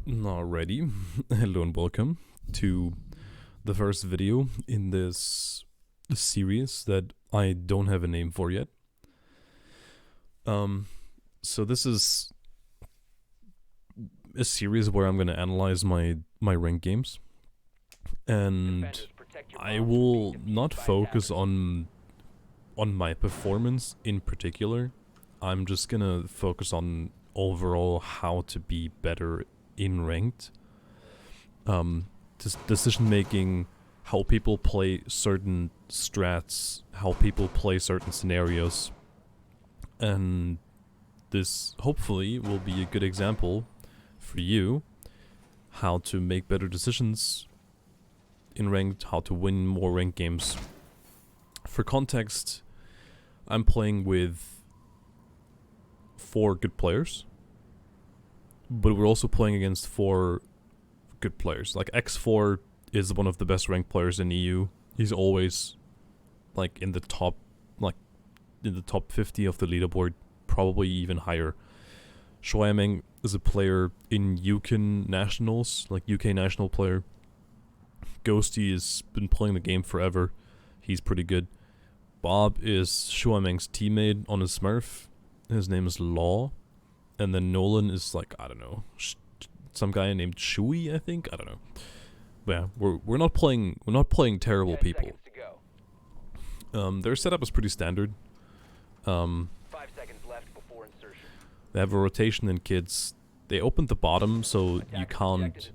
Alrighty, hello and welcome to the first video in this series that I don't have a name for yet. So this is a series where I'm going to analyze my ranked games, and I will not focus on my performance in particular. I'm just gonna focus on overall how to be better in ranked. Decision making, how people play certain strats, how people play certain scenarios, and this hopefully will be a good example for you how to make better decisions in ranked, how to win more ranked games. For context, I'm playing with 4 good players, but we're also playing against 4 good players. Like X4 is one of the best ranked players in EU. He's always like in the top 50 of the leaderboard, probably even higher. Shuaimeng is a player in UKIN Nationals, like UK national player. Ghosty has been playing the game forever. He's pretty good. Bob is Shuaimeng's teammate on his Smurf. His name is Law. And then Nolan is like, I don't know, some guy named Shui, I think. I don't know. But yeah, we're not playing terrible people. Their setup is pretty standard. 5 seconds left before insertion. They have a rotation in kids. They opened the bottom, so you can't.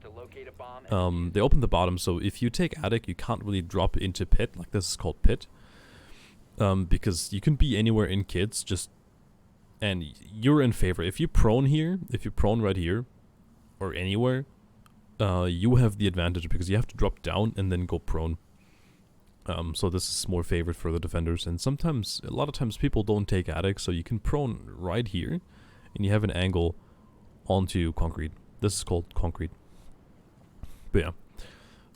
They opened the bottom, so if you take attic, you can't really drop into pit. Like this is called pit. Because you can be anywhere in kids, and you're in favor. If you prone here, if you prone right here, or anywhere, you have the advantage because you have to drop down and then go prone. So this is more favored for the defenders, and a lot of times people don't take attic, so you can prone right here, and you have an angle onto concrete. This is called concrete. But yeah,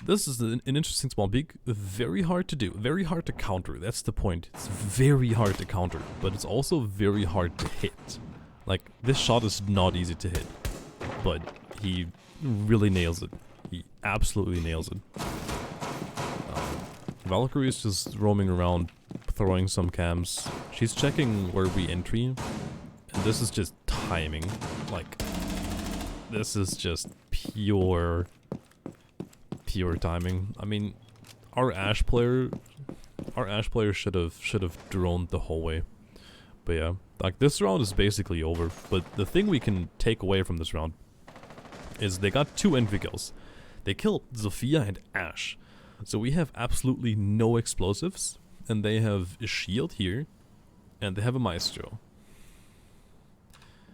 this is an interesting small peak. Very hard to do, very hard to counter. That's the point. It's very hard to counter, but it's also very hard to hit. Like, this shot is not easy to hit, but he really nails it. He absolutely nails it. Valkyrie is just roaming around, throwing some cams. She's checking where we entry, and this is just timing. Like, this is just pure timing. I mean, our Ashe player should have droned the whole way. But yeah, like this round is basically over. But the thing we can take away from this round is they got 2 envy kills. They killed Zofia and Ashe. So we have absolutely no explosives, and they have a shield here, and they have a Maestro.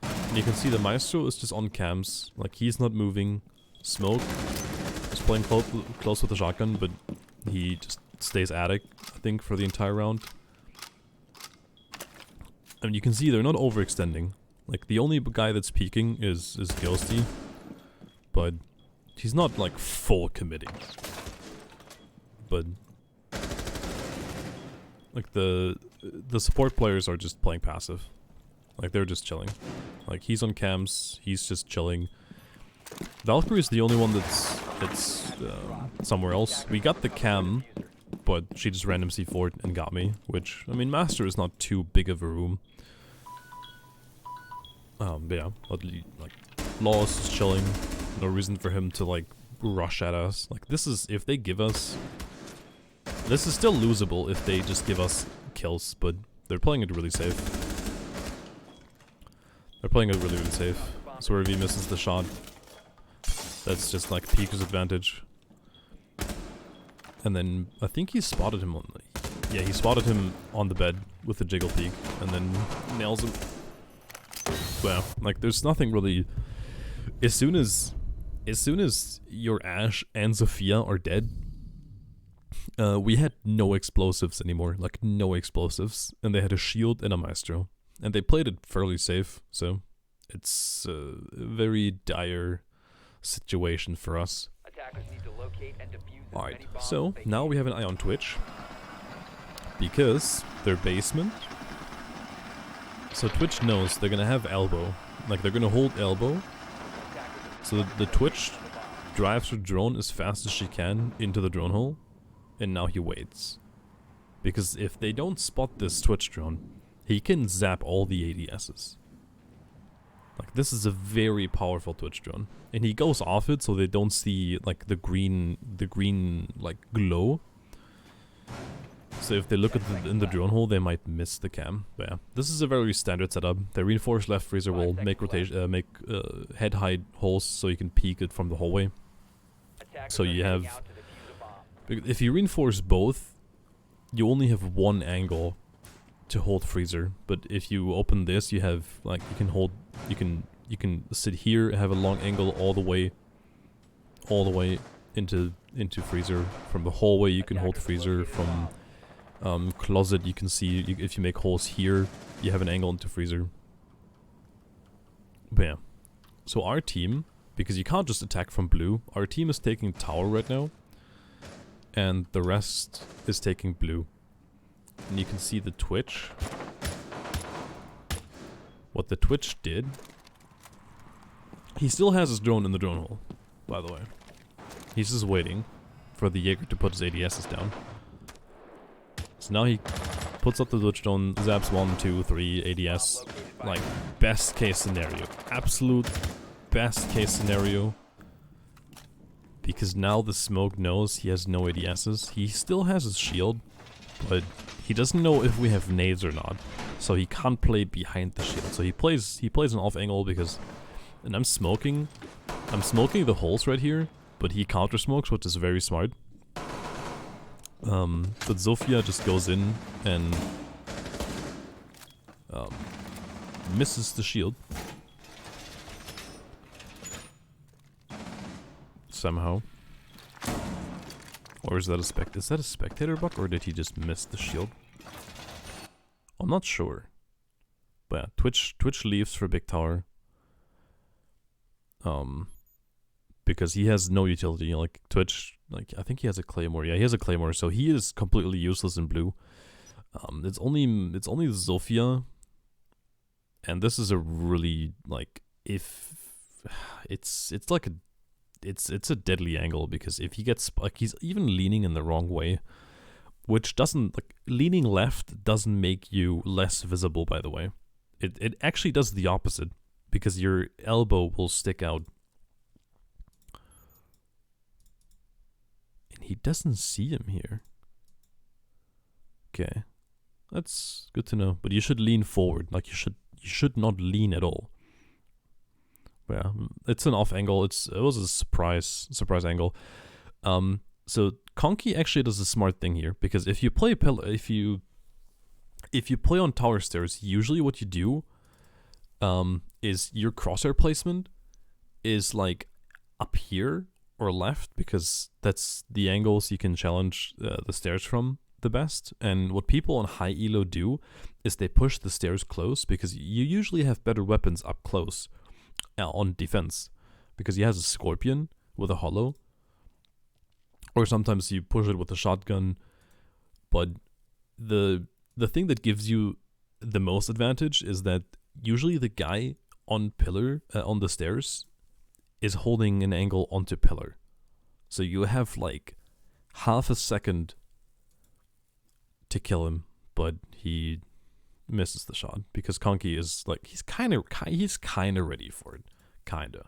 And you can see the Maestro is just on cams, like he's not moving. Smoke is playing close with the shotgun, but he just stays attic, I think, for the entire round. And you can see they're not overextending. Like, the only guy that's peeking is Ghosty, but he's not, like, full committing. But like the support players are just playing passive. Like, they're just chilling. Like, he's on cams, he's just chilling. Valkyrie is the only one that's somewhere else. We got the cam, but she just random C4'd and got me, which, I mean, Master is not too big of a room. But yeah, like, Law is just chilling. No reason for him to, like, rush at us. Like, this is, if they give us... This is still losable if they just give us kills, but they're playing it really safe. They're playing it really safe. So if he misses the shot, that's just like Pika's advantage. And then I think he spotted him on the... Yeah, he spotted him on the bed with the jiggle peek, and then nails him. Well, like, there's nothing really... As soon as your Ashe and Zofia are dead, we had no explosives anymore, like no explosives, and they had a shield and a Maestro, and they played it fairly safe, so it's a very dire situation for us. Alright, so now we have an eye on Twitch, because their basement, so Twitch knows they're gonna have elbow, like they're gonna hold elbow, So the Twitch drives her drone as fast as she can into the drone hole, and now he waits. Because if they don't spot this Twitch drone, he can zap all the ADSs. Like, this is a very powerful Twitch drone. And he goes off it so they don't see, like, the green, like, glow. So if they look at in the drone hole, they might miss the cam. But yeah, this is a very standard setup. They reinforce left freezer wall, make rotation, head height holes so you can peek it from the hallway. So you have, if you reinforce both, you only have one angle to hold freezer. But if you open this, you have, like, you can hold, you can sit here, have a long angle all the way into freezer. From the hallway, you can hold freezer. From closet, you can see, if you make holes here, you have an angle into freezer. But yeah. So our team, because you can't just attack from blue, our team is taking tower right now. And the rest is taking blue. And you can see the Twitch. What the Twitch did. He still has his drone in the drone hole, by the way. He's just waiting for the Jaeger to put his ADSs down. So now he puts up the Twitch drone, zaps 1, 2, 3 ADS. Like, best case scenario. Absolute best case scenario. Because now the smoke knows he has no ADSs. He still has his shield, but he doesn't know if we have nades or not. So he can't play behind the shield. So he plays an off angle because, and I'm smoking the holes right here, but he counter smokes, which is very smart. But Zofia just goes in and misses the shield. Somehow. Or is that a spectator bug, or did he just miss the shield? I'm not sure. But yeah, Twitch leaves for big tower. Because he has no utility, like Twitch, like I think he has a claymore. Yeah, he has a claymore, so he is completely useless in blue. It's only Zofia, and this is a really, like, if it's like it's a deadly angle, because if he gets, like, he's even leaning in the wrong way, which doesn't, like, leaning left doesn't make you less visible, by the way. It actually does the opposite, because your elbow will stick out. And he doesn't see him here. Okay. That's good to know. But you should lean forward. Like, you should not lean at all. But yeah, it's an off angle. It was a surprise angle. So Conky actually does a smart thing here, because if you play if you play on tower stairs, usually what you do is your crosshair placement is, like, up here or left, because that's the angles you can challenge the stairs from the best. And what people on high elo do is they push the stairs close, because you usually have better weapons up close on defense, because he has a scorpion with a hollow, or sometimes you push it with a shotgun. But the thing that gives you the most advantage is that usually the guy on pillar on the stairs is holding an angle onto pillar, so you have, like, half a second to kill him, but he misses the shot because Conky is, like, he's kind of ready for it, kinda.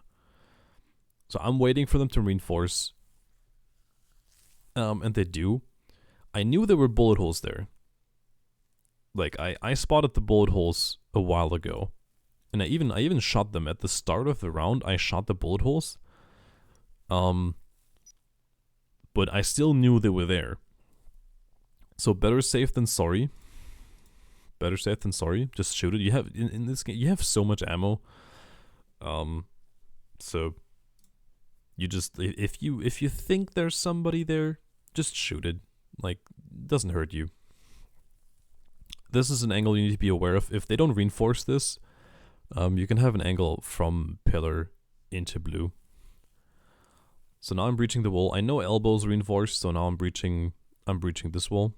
So I'm waiting for them to reinforce, and they do. I knew there were bullet holes there. Like, I spotted the bullet holes a while ago. And I even shot them at the start of the round. I shot the bullet holes. But I still knew they were there. So better safe than sorry. Better safe than sorry. Just shoot it. You have in this game, you have so much ammo. So you just, if you think there's somebody there, just shoot it. Like, it doesn't hurt you. This is an angle you need to be aware of. If they don't reinforce this, you can have an angle from pillar into blue. So now I'm breaching the wall. I know elbows reinforced, so now I'm breaching this wall.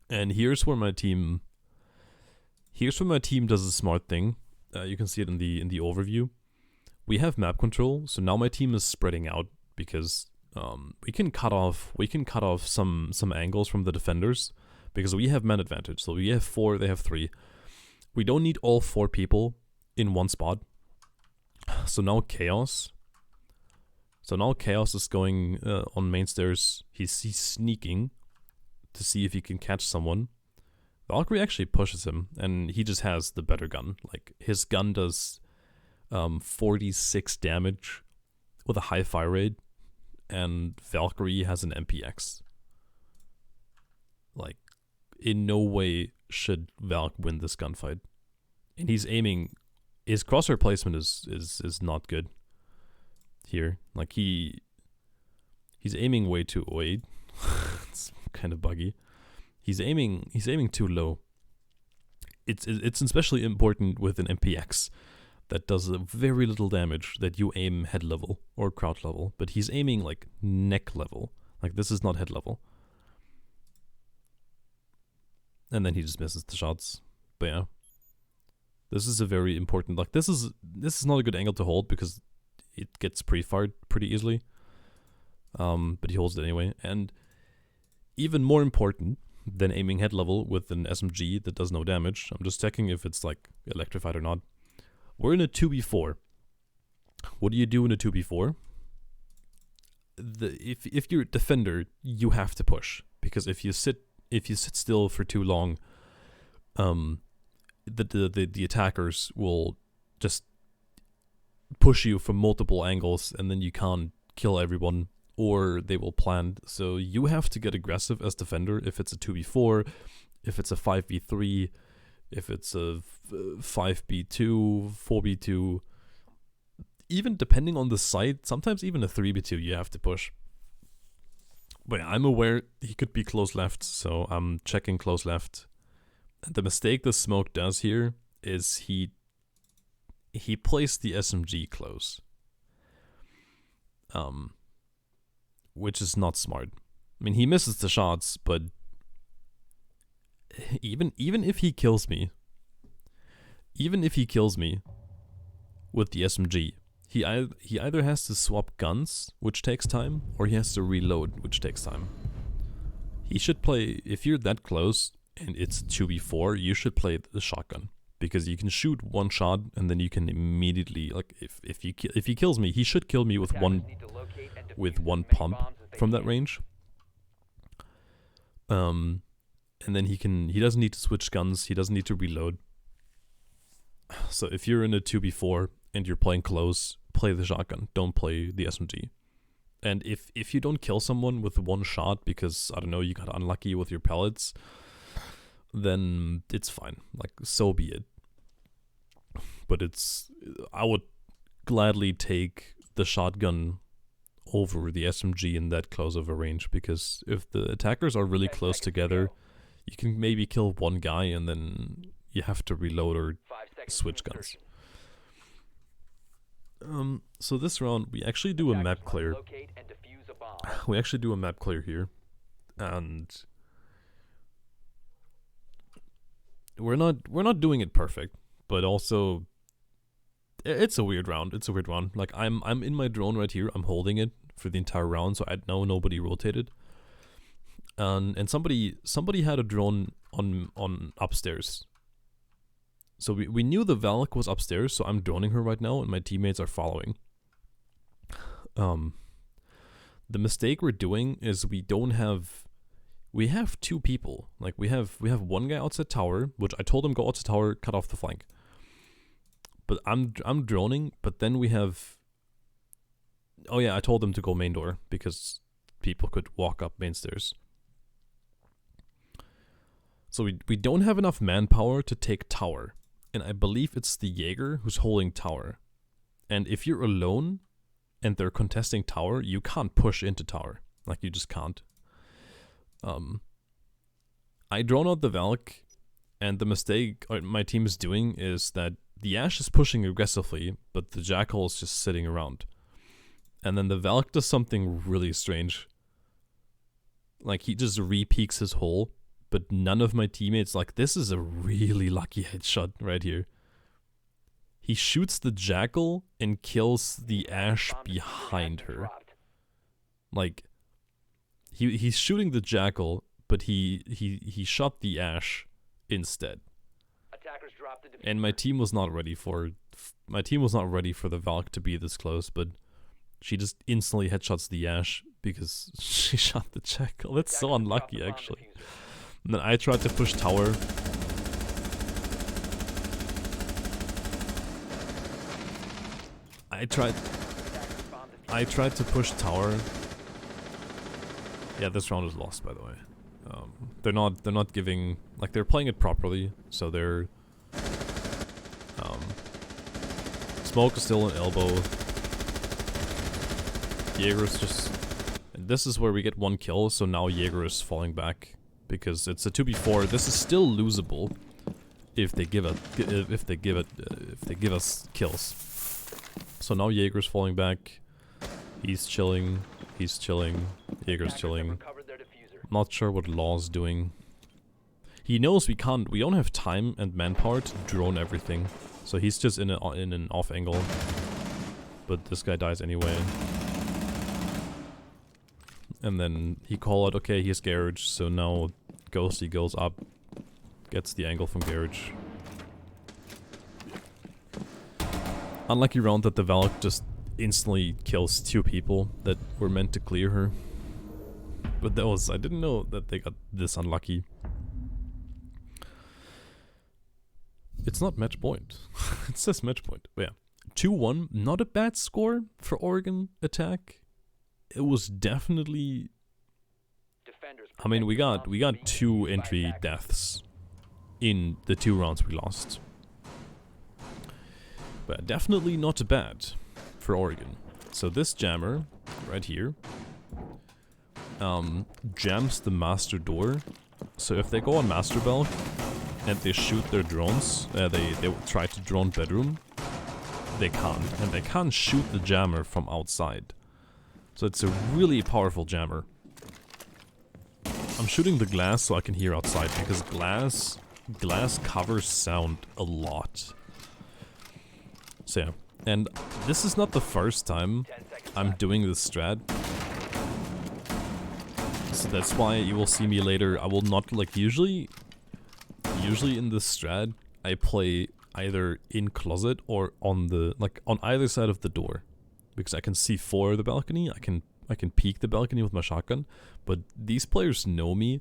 And here's where my team does a smart thing. You can see it in the overview, we have map control, so now my team is spreading out because we can cut off some angles from the defenders because we have man advantage. So we have 4, they have 3. We don't need all 4 people in one spot. So now Chaos. So now Chaos is going on main stairs. He's sneaking to see if he can catch someone. Valkyrie actually pushes him, and he just has the better gun. Like, his gun does 46 damage with a high fire rate, and Valkyrie has an MPX. Like, in no way should Valk win this gunfight. And he's aiming... His crosshair placement is not good here. Like, he's aiming way too... Wait. It's kind of buggy. He's aiming too low. It's especially important with an MPX that does very little damage that you aim head level or crouch level, but he's aiming like neck level. Like, this is not head level. And then he just misses the shots. But yeah. This is a very important, like, this is not a good angle to hold because it gets pre-fired pretty easily. But he holds it anyway. And even more important than aiming head level with an SMG that does no damage, I'm just checking if it's like electrified or not. We're in a 2v4. What do you do in a 2v4? If you're a defender, you have to push, because if you sit still for too long, the attackers will just push you from multiple angles, and then you can't kill everyone, or they will plant. So you have to get aggressive as defender if it's a 2v4, if it's a 5v3, if it's a 5b2, 4b2, even depending on the site, sometimes even a 3b2 you have to push. But I'm aware he could be close left, so I'm checking close left. And the mistake the smoke does here is he placed the SMG close. Which is not smart. I mean, he misses the shots, but even if he kills me, with the SMG, he either has to swap guns, which takes time, or he has to reload, which takes time. He should play, if you're that close and it's 2v4, you should play the shotgun, because you can shoot one shot and then you can immediately, like, if he kills me, he should kill me with one pump from that range. And then he doesn't need to switch guns, he doesn't need to reload. So if you're in a 2v4 and you're playing close, play the shotgun, don't play the SMG. And if you don't kill someone with one shot because, I don't know, you got unlucky with your pellets, then it's fine. Like, so be it. But I would gladly take the shotgun over the SMG in that close of a range, because if the attackers are really close together, you can maybe kill one guy and then you have to reload or switch guns. So this round we actually do a map clear. We actually do a map clear here, and we're not doing it perfect, but also it's a weird round. It's a weird round. Like, I'm in my drone right here. I'm holding it for the entire round, so I know nobody rotated. And somebody had a drone on upstairs. So we knew the Valk was upstairs, so I'm droning her right now, and my teammates are following. The mistake we're doing is we have two people. Like, we have one guy outside tower, which I told him go outside tower, cut off the flank. But I'm droning, but then we have... Oh yeah, I told them to go main door, because people could walk up main stairs. So we don't have enough manpower to take tower. And I believe it's the Jaeger who's holding tower. And if you're alone and they're contesting tower, you can't push into tower. Like, you just can't. I drone out the Valk, and the mistake my team is doing is that the Ashe is pushing aggressively, but the Jackal is just sitting around. And then the Valk does something really strange. Like, he just re-peeks his hole, but none of my teammates, like, this is a really lucky headshot right here. He shoots the jackal and kills the ash behind her. Like, he's shooting the jackal, but he shot the ash instead. And my team was not ready for the Valk to be this close, but she just instantly headshots the ash because she shot the jackal. That's so unlucky, actually. And then I tried to push tower. I tried to push tower. Yeah, this round is lost, by the way. They're not giving, like, they're playing it properly, so they're smoke is still an elbow. Jaeger's just, and this is where we get 1 kill, so now Jaeger is falling back because it's a 2v4. This is still losable if they give us kills. So now Jaeger's falling back. He's chilling. Jaeger's chilling. Not sure what Law's doing. He knows we don't have time and manpower to drone everything. So he's just in an off angle. But this guy dies anyway. And then he call out, okay, he has garage, so now Ghosty goes up, gets the angle from garage. Unlucky round that the Valk just instantly kills 2 people that were meant to clear her. But that was, I didn't know that they got this unlucky. It's not match point. It says match point. But yeah. 2-1, not a bad score for Oregon attack. It was definitely, I mean, we got 2 entry deaths in the 2 rounds we lost. But definitely not bad for Oregon. So this jammer right here jams the master door. So if they go on master belt and they shoot their drones, they try to drone bedroom, they can't, and they can't shoot the jammer from outside. So it's a really powerful jammer. I'm shooting the glass so I can hear outside because glass covers sound a lot. So yeah, and this is not the first time I'm doing this strat. So that's why you will see me later. I will not, like, usually in this strat I play either in closet or on the, like, on either side of the door. Because I can see 4 of the balcony, I can peek the balcony with my shotgun, but these players know me,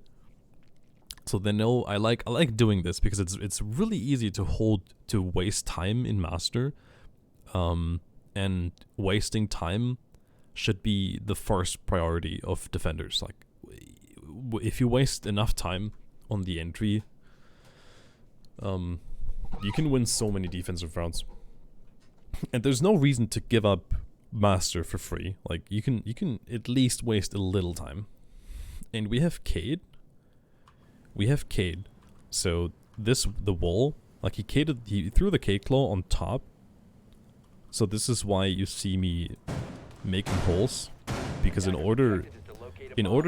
so they know I like doing this because it's really easy to waste time in master, and wasting time should be the first priority of defenders. Like, if you waste enough time on the entry, you can win so many defensive rounds, and there's no reason to give up master for free. Like, you can at least waste a little time. And we have Cade. So the wall, like, he threw the Cade claw on top. So this is why you see me making holes, because in order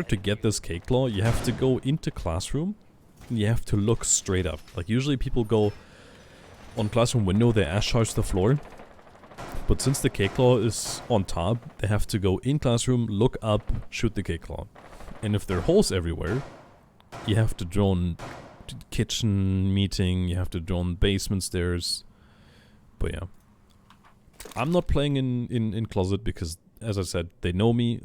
to get this Cade claw, you have to go into classroom and you have to look straight up. Like, usually people go on classroom window, they ash charge the floor. But since the K-Claw is on top, they have to go in classroom, look up, shoot the K-Claw. And if there are holes everywhere, you have to drone kitchen, meeting, you have to drone basement stairs. But yeah. I'm not playing in closet because, as I said, they know me.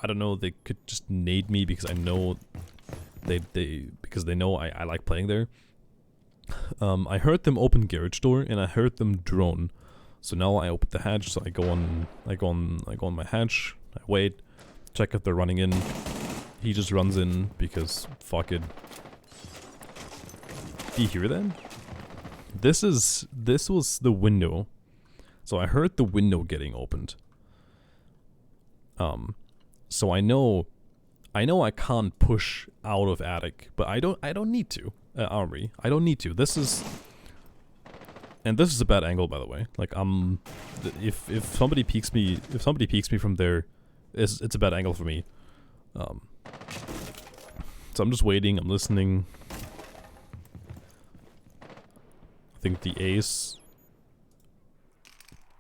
I don't know, they could just nade me because I know because they know I like playing there. I heard them open garage door and I heard them drone. So now I open the hatch, so I go on my hatch, I wait, check if they're running in. He just runs in because fuck it. Do you hear that? This was the window. So I heard the window getting opened. So I know I can't push out of attic, but I don't need to. Armory. I don't need to. This is a bad angle, by the way. Like, if somebody peeks me from there, it's a bad angle for me. So I'm just waiting, I'm listening. I think the ace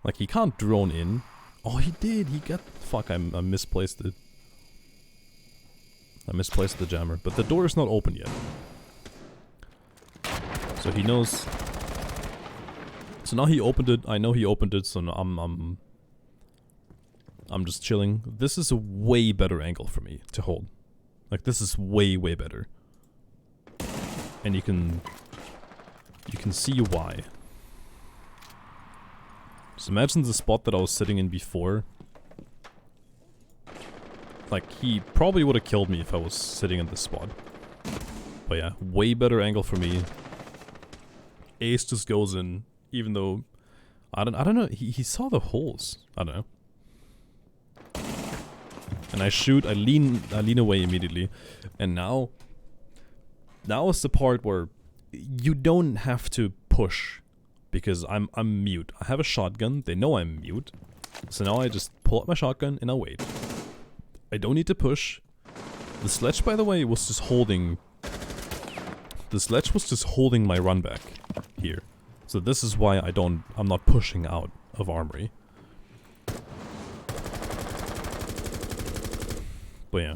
Like, he can't drone in. Oh, he did. He got... Fuck, I misplaced it. I misplaced the jammer. But the door is not open yet. So he knows... So now he opened it. I know he opened it, so now I'm just chilling. This is a way better angle for me to hold. Like, this is way, way better. And you can see why. So imagine the spot that I was sitting in before. Like, he probably would have killed me if I was sitting in this spot. But yeah, way better angle for me. Ace just goes in, even though I don't know. He saw the holes. I don't know. And I shoot. I lean away immediately. And now is the part where you don't have to push, because I'm mute. I have a shotgun. They know I'm mute. So now I just pull out my shotgun and I wait. I don't need to push. The sledge, by the way, was just holding... The sledge was just holding my run back here. So this is why I'm not pushing out of armory. But yeah.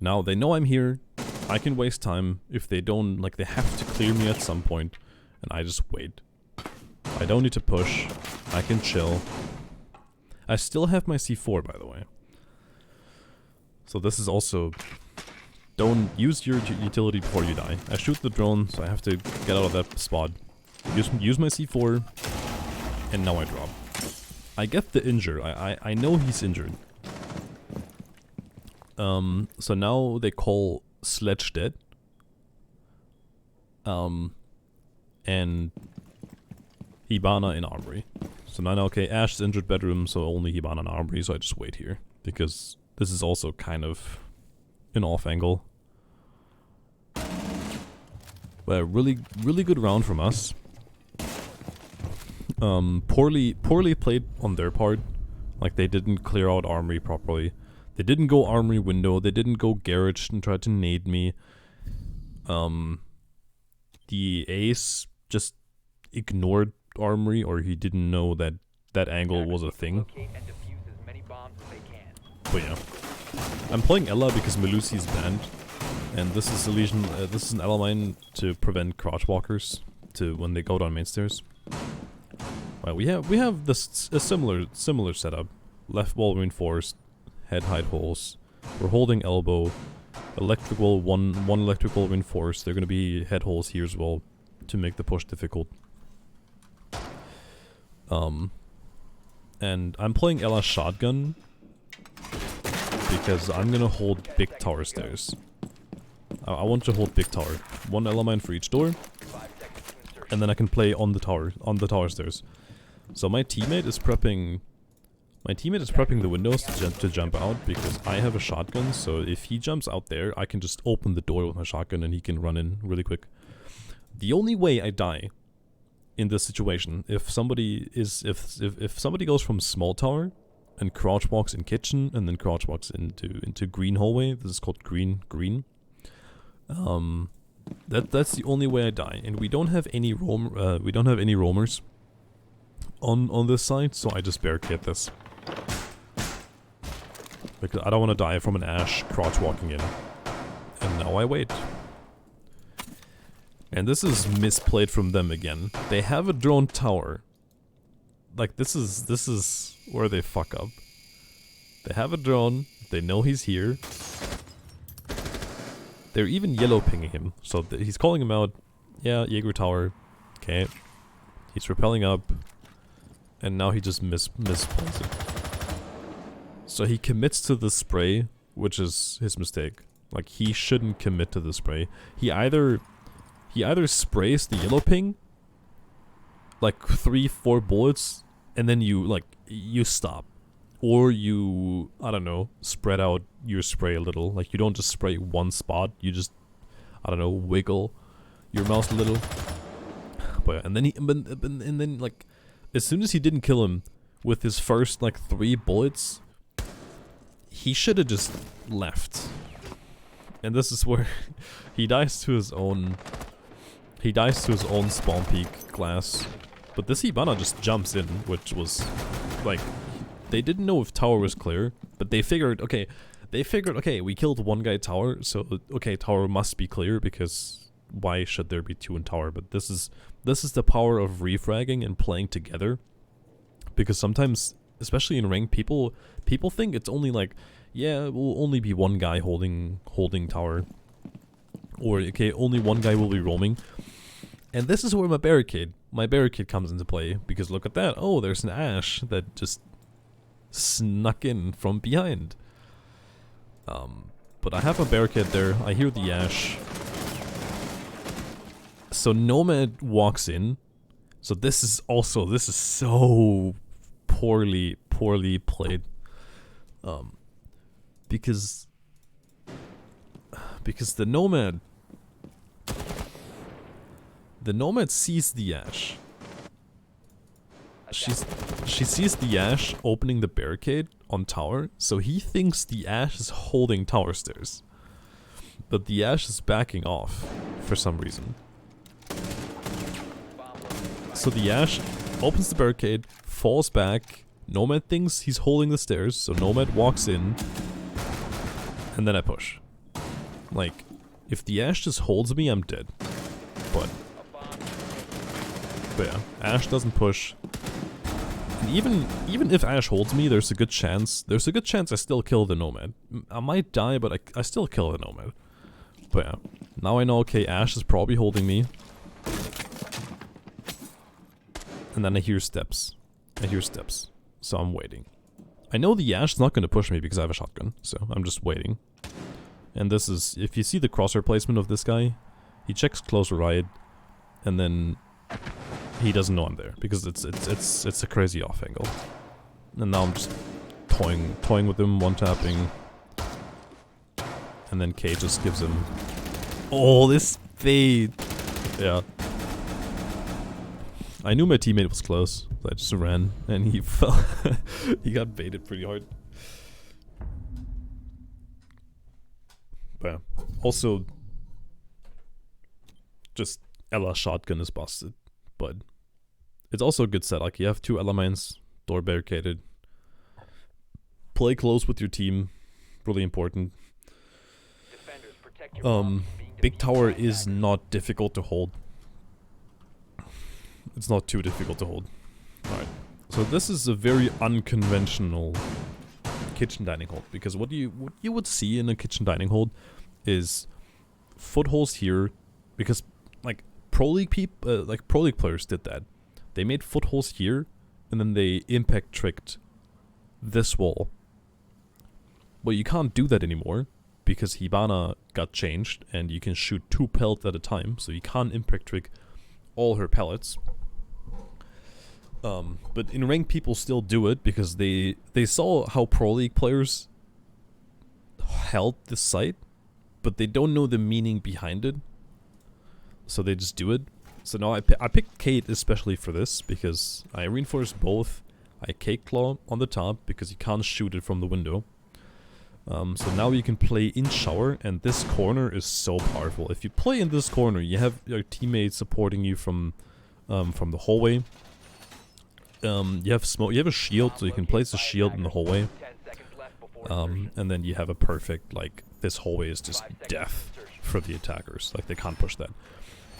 Now they know I'm here. I can waste time. If they don't, like, they have to clear me at some point. And I just wait. I don't need to push. I can chill. I still have my C4, by the way. So this is also... Don't use your utility before you die. I shoot the drone, so I have to get out of that spot. Use my C4. And now I drop. I get the injured. I know he's injured. So now they call Sledge dead. And Hibana in armory. So now, okay, Ash is injured bedroom, so only Hibana in armory, so I just wait here. Because this is also kind of an off angle. But a really good round from us. Poorly played on their part. Like, they didn't clear out armory properly. They didn't go armory window. They didn't go garage and try to nade me. The ace just ignored armory, or he didn't know that that angle was a thing. But yeah, I'm playing Ella because Melusi's banned, and this is a legion. This is an Ella mine to prevent crouch walkers when they go down main stairs. Well, we have this a similar setup. Left wall reinforced, head hide holes. We're holding elbow. Electrical one electrical reinforced. They're gonna be head holes here as well to make the push difficult. And I'm playing Ella shotgun because I'm gonna hold big tower stairs. I want to hold big tower. One Ella mine for each door, and then I can play on the tower stairs. So my teammate is prepping. My teammate is prepping the windows to jump out because I have a shotgun, so if he jumps out there, I can just open the door with my shotgun and he can run in really quick. The only way I die in this situation, if somebody goes from small tower and crouch walks in kitchen and then crouch walks into green hallway, this is called green. That's the only way I die, and we don't have any roamers on this side, so I just barricade this. Because I don't want to die from an Ash crouch walking in. And now I wait. And this is misplayed from them again. They have a drone tower. Like, this is where they fuck up. They have a drone. They know he's here. They're even yellow pinging him. So he's calling him out. Yeah, Jaeger tower. Okay. He's rappelling up. And now he just misplays it. So he commits to the spray, which is his mistake. Like, he shouldn't commit to the spray. He either sprays the yellow ping, like 3-4 bullets, and then you stop. Or you, I don't know, spread out your spray a little. Like, you don't just spray one spot, you just, I don't know, wiggle your mouse a little. But, and then like, as soon as he didn't kill him with his first, like, 3 bullets, he should have just left. And this is where he dies to his own spawn peak glass. But this Hibana just jumps in, which was, like, they didn't know if tower was clear, but they figured, okay, we killed one guy tower, so, okay, tower must be clear, because why should there be two in tower? But this is the power of refragging and playing together, because sometimes, especially in ranked, people think it's only like, yeah, it will only be one guy holding tower, or, okay, only one guy will be roaming. And this is where my barricade comes into play, because look at that. Oh, there's an Ash that just snuck in from behind. But I have a barricade there. I hear the Ash. So Nomad walks in. So this is so poorly played. Because the Nomad sees the Ash. She sees the Ash opening the barricade on tower, so he thinks the Ash is holding tower stairs. But the Ash is backing off for some reason. So the Ash opens the barricade, falls back, Nomad thinks he's holding the stairs, so Nomad walks in, and then I push. Like, if the Ash just holds me, I'm dead. But yeah, Ash doesn't push. And even if Ash holds me, there's a good chance I still kill the Nomad. I might die, but I still kill the Nomad. But yeah, now I know, okay, Ash is probably holding me. And then I hear steps. So I'm waiting. I know the Ash is not going to push me because I have a shotgun, so I'm just waiting. And this is, if you see the crosshair placement of this guy, he checks closer right, and then he doesn't know I'm there because it's a crazy off angle. And now I'm just toying with him, one tapping, and then K just gives him, oh, this fade. Yeah. I knew my teammate was close, so I just ran, and he fell. He got baited pretty hard. But yeah. Also, just Ella shotgun is busted, but it's also a good set. Like, you have two Ella mines, door barricaded. Play close with your team, really important. Big tower is not difficult to hold. It's not too difficult to hold. Alright, so this is a very unconventional kitchen dining hold, because what you would see in a kitchen dining hold is footholds here, because like Pro League players did that. They made footholds here, and then they impact tricked this wall. But you can't do that anymore, because Hibana got changed, and you can shoot 2 pellets at a time, so you can't impact trick all her pellets. But in ranked, people still do it because they saw how Pro League players held this site, but they don't know the meaning behind it, so they just do it. So now I picked Kate especially for this, because I reinforced both. I Cake Claw on the top because you can't shoot it from the window. So now you can play in shower, and this corner is so powerful. If you play in this corner, you have your teammates supporting you from the hallway. You have smoke. You have a shield, so you can place a shield in the hallway. And then you have a perfect, like, this hallway is just death for the attackers. Like, they can't push that.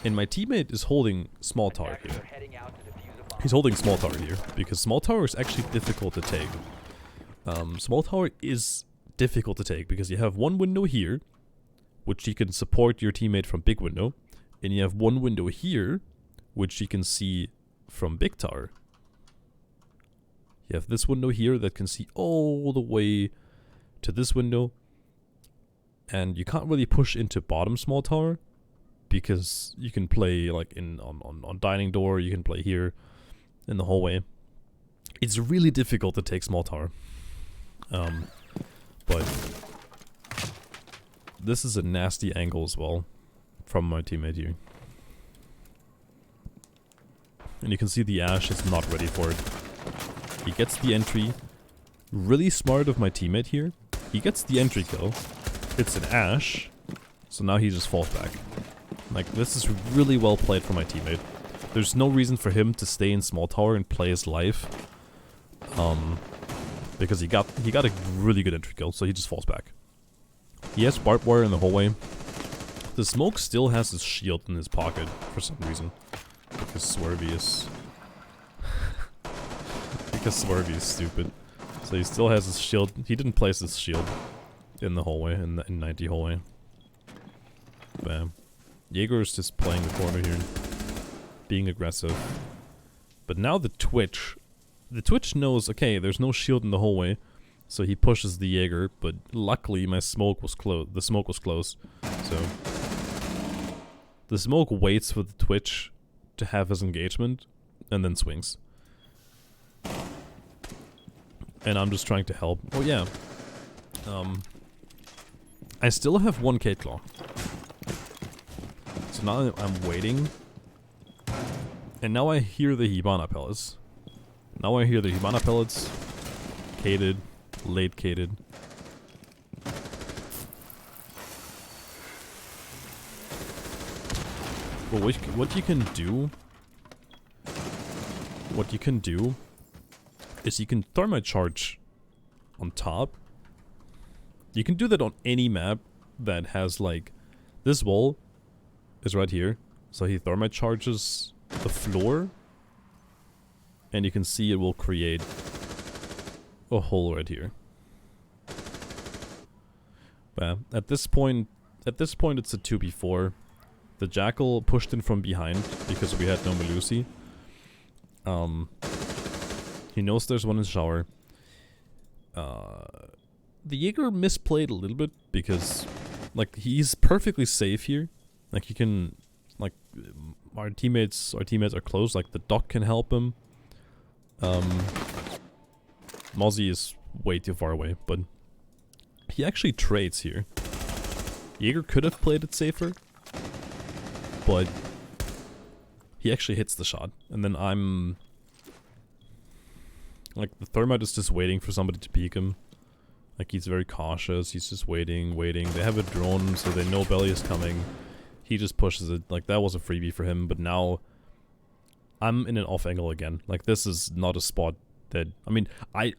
And my teammate is holding small tower here. He's holding small tower here because small tower is actually difficult to take. Small tower is difficult to take because you have one window here, which you can support your teammate from big window, and you have one window here, which you can see from big tower. You have this window here that can see all the way to this window, and you can't really push into bottom small tower because you can play like on dining door, you can play here in the hallway. It's really difficult to take small tower. But this is a nasty angle as well from my teammate here. And you can see the Ash is not ready for it. He gets the entry. Really smart of my teammate here. He gets the entry kill. It's an Ash. So now he just falls back. Like, this is really well played from my teammate. There's no reason for him to stay in small tower and play his life. Because he got a really good entry kill, so he just falls back. He has barbed wire in the hallway. The smoke still has his shield in his pocket for some reason. Because Swervy is... because Swervy is stupid. So he still has his shield. He didn't place his shield in the hallway, in 90 hallway. Bam. Jaeger is just playing the corner here. Being aggressive. But now the Twitch knows, okay, there's no shield in the hallway. So he pushes the Jaeger, but luckily my smoke was close. The smoke was close. So the smoke waits for the Twitch to have his engagement and then swings. And I'm just trying to help. Oh yeah. I still have one Kate Claw. So now I'm waiting. And now I hear the Hibana pellets. Now I hear the Hibana pellets. Cated. Late cated. Well, what you can do... What you can do is you can thermite charge on top. You can do that on any map that has like... This wall is right here. So he thermite charges the floor. And you can see it will create a hole right here. But at this point it's a 2v4. The Jackal pushed in from behind because we had no Melusi. He knows there's one in shower. The Jaeger misplayed a little bit because, like, he's perfectly safe here. Like, he can, like, our teammates are close. Like, the Doc can help him. Mozzie is way too far away, but he actually trades here. Jaeger could have played it safer, but he actually hits the shot, and then I'm... Like, the Thermite is just waiting for somebody to peek him. Like, he's very cautious, he's just waiting. They have a drone, so they know Belly is coming. He just pushes it. Like, that was a freebie for him, but now I'm in an off angle again. Like, this is not a spot that... I mean, I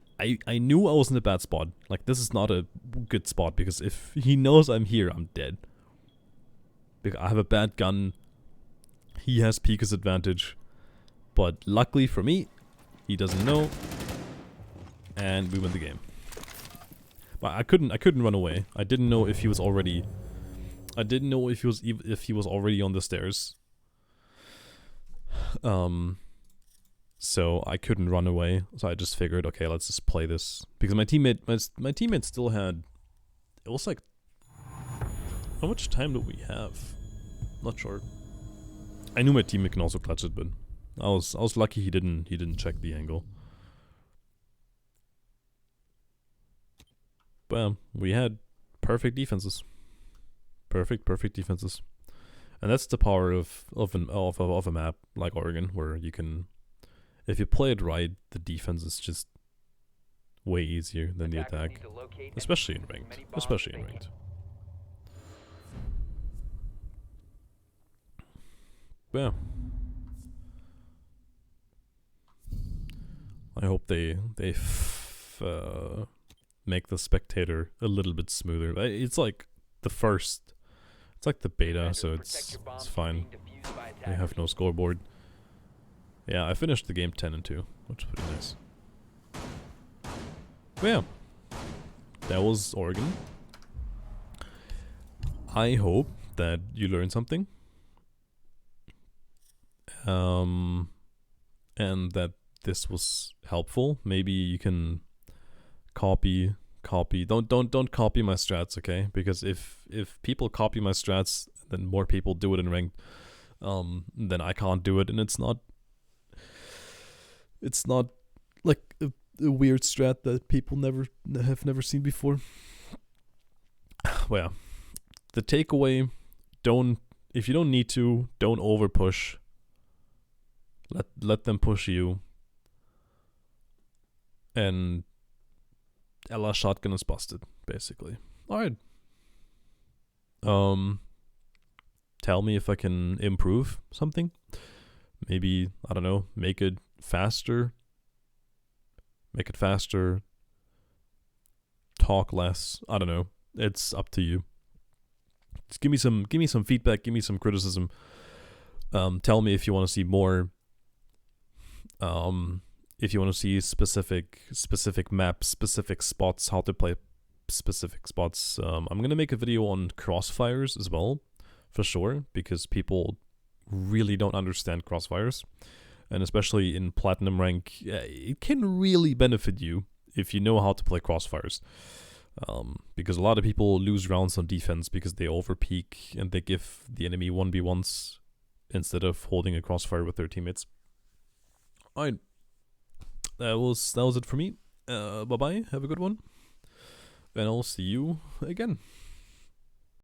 knew I was in a bad spot. Like, this is not a good spot, because if he knows I'm here, I'm dead. Because I have a bad gun. He has Pika's advantage. But luckily for me, he doesn't know. And we win the game. But I couldn't run away. I didn't know if he was already... I didn't know if he was already on the stairs. So I couldn't run away. So I just figured, okay, let's just play this. Because my teammate still had... It was like... How much time do we have? Not sure. I knew my teammate can also clutch it, but I was lucky he didn't check the angle. But we had perfect defenses. Perfect defenses. And that's the power of a map like Oregon, where you can, if you play it right, the defense is just way easier than the attack. Especially in ranked. Yeah. I hope they make the spectator a little bit smoother. It's like the first, it's like the beta, so it's fine. I have no scoreboard. Yeah, I finished the game 10-2, which is pretty nice. But yeah, that was Oregon. I hope that you learned something. And that this was helpful. Maybe you can copy. Don't copy my strats, okay? Because if people copy my strats, then more people do it in ranked. Then I can't do it, and it's not like a weird strat that people have never seen before. Well, yeah. The takeaway: if you don't need to, don't over push. Let them push you. And Ella shotgun is busted, basically. Alright. Tell me if I can improve something. Maybe, I don't know, make it faster. Make it faster. Talk less. I don't know. It's up to you. Just give me some feedback, give me some criticism. Tell me if you want to see more. If you want to see specific maps, specific spots, how to play specific spots. I'm gonna make a video on crossfires as well, for sure, because people really don't understand crossfires, and especially in platinum rank, it can really benefit you if you know how to play crossfires. Because a lot of people lose rounds on defense because they overpeak and they give the enemy 1v1s instead of holding a crossfire with their teammates. Alright, that was it for me. Bye bye, have a good one, and I'll see you again.